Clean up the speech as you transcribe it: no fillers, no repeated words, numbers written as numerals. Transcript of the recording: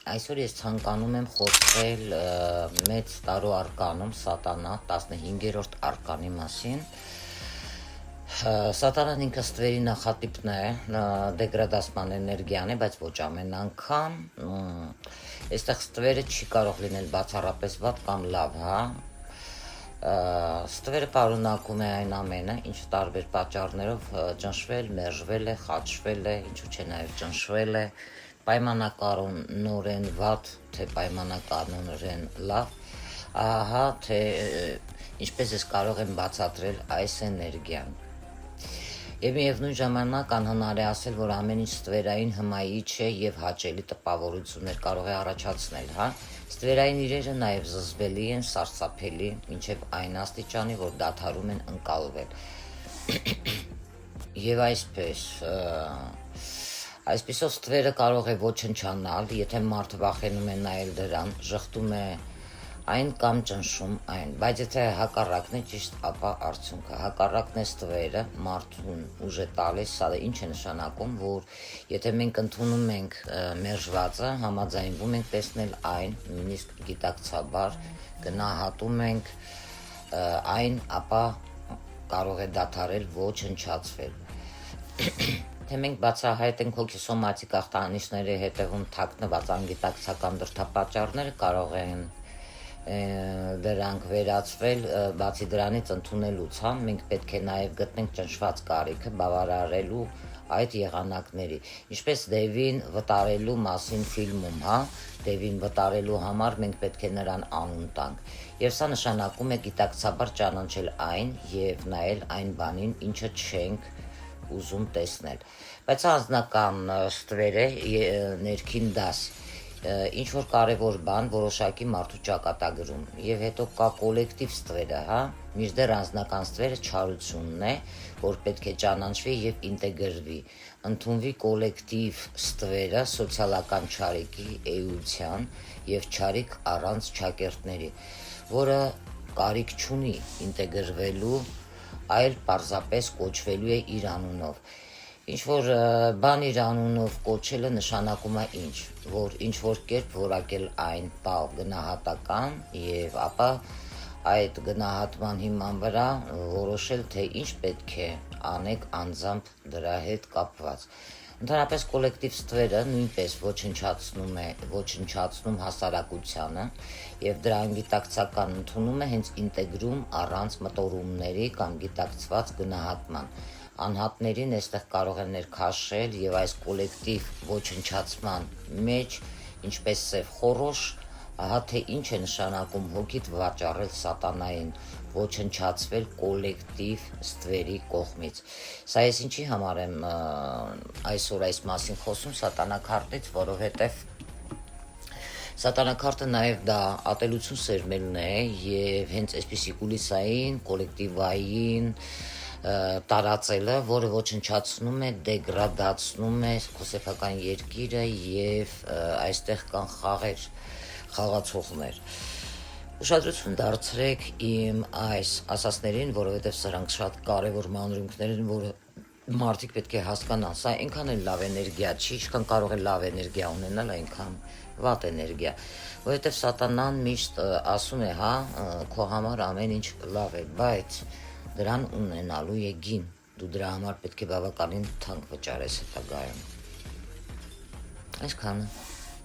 Այսօր ես ցանկանում եմ խոսել մեծ տարու արկանում Սատանա 15-րդ արկանի մասին։ Սատանան ինքը ստվերի նախատիպն է, դեգրադացման էներգիան է, բայց ոչ ամեն անգամ։ Այստեղ ստվերը չի կարող լինել բացառապես վատ կամ լավ, հա։ Ստվերը պարունակում է այն ամենը, ինչ տարբեր պատճառներով ճնշվել, մերժվել է, խաչվել է, ինչու՞ չէ նաև ճնշվել է, պայմանականորեն վատ, թե պայմանականորեն լավ, ահա թե ինչպես ես կարող եմ բացատրել այս էներգիան։ Եվ միևնույն ժամանակ անհնար է ասել, որ ամեն ինչ ստվերային հմայիչ է եւ հաճելի տպավորություններ կարող է առաջացնել, հա։ Ստվերային իրերը նաև զզվելի են, սարսափելի, մինչև այն աստիճանի, որ դադարում են ընկալվել։ Եվ այսպեսով ստվերը կարող է ոչնչանալ, եթե մարդը վախենում է նայել դրան, ժխտում է այն կամ ճնշում այն, բայց եթե հակառակն է ճիշտ, ապա արդյունքը հակառակն է ստվերը մարդուն ուժ է տալիս, սա ինչ է նշանակում, որ եթե մենք ընդունում ենք մերժվածը, համաձայնվում ենք տեսնել այն, նույնիսկ գիտակցաբար գնահատում ենք այն, ապա կարող է դադարել ոչնչացվել։ Թե մենք բացահայտենք հոգեսոմատիկ ախտանիշների հետևում թաքնված անգիտակցական դրդապատճառները կարող են դրանք վերացվել, բացի դրանից ընդունելուց, հա, մենք պետք է նաև գտնենք ճնշված կարիքը բավարարելու այդ եղանակների, ինչպես Դևին վտարելու մասին ֆիլմում, հա, Դևին վտարելու համար մենք պետք է նրան անուն տանք, եւ սա նշանակում է գիտակցաբար ճանաչել այն եւ նայել այն բանին, ինչը չենք ուզում տեսնել, բայց անձնական ստվեր է, ներքին դաս, ինչ որ կարևոր բան որոշակի մարդու ճակատագրում, եւ հետո կա կոլեկտիվ ստվերը, հա, մինչդեռ անձնական ստվերը չարությունն է, որ պետք է ճանաչվի եւ ինտեգրվի, ընդունվի կոլեկտիվ ստվերը սոցիալական չարիքի էության եւ չարիք առանց ճակերտների, որը կարիք չունի ինտեգրվելու, այլ պարզապես կոչվելու է իր անունով։ Ինչ որ բան իր անունով կոչելը նշանակում է ինչ, որ ինչ որ կերպ որակել այն տալ գնահատական եւ ապա այդ գնահատման հիման վրա որոշել, թե ինչ պետք է անեք անձամբ դրա հետ կապված։ Ընդհանրապես կոլեկտիվ ստվերը նույնպես ոչնչացնում հասարակությանը եւ դրա անգիտակցական ընդունումը հենց ինտեգրում առանց մտորումների կամ գիտակցված գնահատման։ Անհատներին այստեղ կարող է ներքաշել եւ այս կոլեկտիվ ոչնչացման մեջ, ինչպես սև խորոշ, ահա թե ինչ է նշանակում հոգիդ վաճառել սատանային, ոչնչացվել կոլեկտիվ ստվերի կողմից։ Սա ես ինչի համար եմ այսօր այս մասին խոսում սատանաքարտից, որովհետև սատանաքարտը նաև դա ատելություն սերմելն է եւ հենց այսպիսի կուլիսային, կոլեկտիվային տարածելը, որը ոչնչացնում է, դեգրադացնում է քոսեփական երկիրը եւ այստեղ կան խաղացողներ։ Ուշադրություն դարձրեք իմ այս ասածներին, որովհետև սրանք շատ կարևոր մանրունքներ են, որը մարդիկ պետք է հասկանան, սա այնքան էլ լավ էներգիա չի, ինչքան կարող է լավ էներգիա ունենալ, այնքան վատ էներգիա, որովհետև սատանան միշտ ասում է, հա, քո համար ամեն ինչ լավ է, բայց դրան ունենալու է գին, դու դրա համար պետք է բավականին թանկ վճարես հետագայում։ Այսքանը։